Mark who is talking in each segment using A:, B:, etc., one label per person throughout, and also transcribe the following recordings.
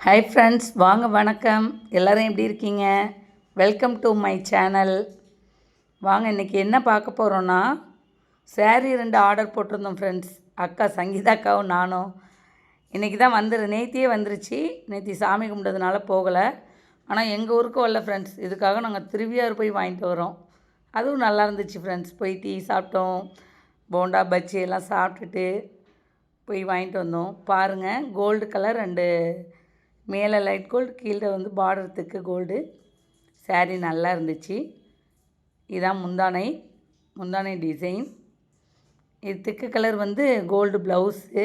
A: Hi friends, வாங்க வணக்கம். எல்லோரும் எப்படி இருக்கீங்க? Welcome to my channel. வாங்க இன்றைக்கி என்ன பார்க்க போகிறோன்னா, சேரீ 2 ஆர்டர் போட்டிருந்தோம் ஃப்ரெண்ட்ஸ். அக்கா சங்கீதாக்காவும் நானும். இன்றைக்கி தான் நேத்தியே வந்துருச்சு. நேற்று சாமி கும்பிட்டதுனால போகலை. ஆனால் எங்கள் ஊருக்கு வரல ஃப்ரெண்ட்ஸ். இதுக்காக நாங்கள் திருவியார் போய் வாங்கிட்டு வரோம். அதுவும் நல்லா இருந்துச்சு ஃப்ரெண்ட்ஸ். போய் டீ சாப்பிட்டோம், போண்டா பஜ்ஜி எல்லாம் சாப்பிட்டுட்டு போய் வாங்கிட்டு வந்தோம். பாருங்கள், கோல்டு கலர் அண்டு மேலே லைட் கோல்டு, கீழே பார்டர் திக்கு கோல்டு. சாரீ நல்லா இருந்துச்சு. இதான் முந்தானை டிசைன். இது திக்கு கலர் கோல்டு ப்ளவுஸு.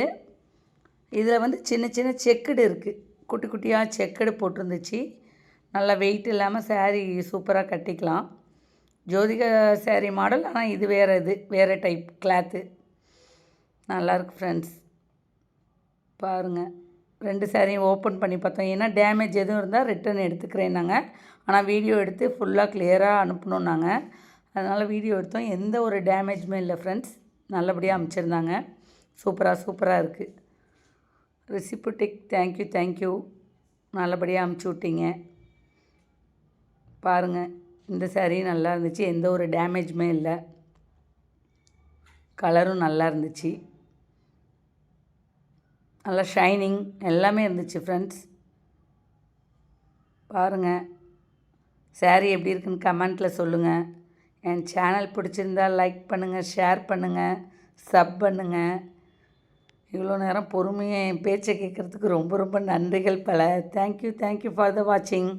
A: இதில் சின்ன சின்ன செக்குடு இருக்குது, குட்டி குட்டியாக செக்குடு போட்டிருந்துச்சு. நல்லா வெயிட் இல்லாமல் சாரீ சூப்பராக கட்டிக்கலாம். ஜோதிகா சாரீ மாடல், ஆனால் இது வேறு டைப் கிளாத்து. நல்லாயிருக்கு ஃப்ரெண்ட்ஸ். பாருங்கள், 2 சாரியும் ஓப்பன் பண்ணி பார்த்தோம். ஏன்னா டேமேஜ் எதுவும் இருந்தால் ரிட்டன் எடுத்துக்கிறேன் நாங்கள். ஆனால் வீடியோ எடுத்து ஃபுல்லாக கிளியராக அனுப்பணும் நாங்கள். அதனால் வீடியோ எடுத்தோம். எந்த ஒரு டேமேஜுமே இல்லை ஃப்ரெண்ட்ஸ். நல்லபடியாக அனுப்பிச்சிருந்தாங்க. சூப்பராக இருக்குது. ரெசிப்டிக் தேங்க்யூ. நல்லபடியாக அனுப்பிச்சி விட்டீங்க. பாருங்கள், இந்த சாரீ நல்லா இருந்துச்சு. எந்த ஒரு டேமேஜுமே இல்லை. கலரும் நல்லா இருந்துச்சு. நல்லா ஷைனிங் எல்லாமே இருந்துச்சு ஃப்ரெண்ட்ஸ். பாருங்கள், சாரீ எப்படி இருக்குன்னு கமெண்ட்டில் சொல்லுங்கள். என் சேனல் பிடிச்சிருந்தால் லைக் பண்ணுங்கள், ஷேர் பண்ணுங்கள், சப் பண்ணுங்கள். இவ்வளோ நேரம் பொறுமையாக என் பேச்சை கேட்குறதுக்கு ரொம்ப நன்றிகள் பல. தேங்க்யூ ஃபார் த வாட்சிங்.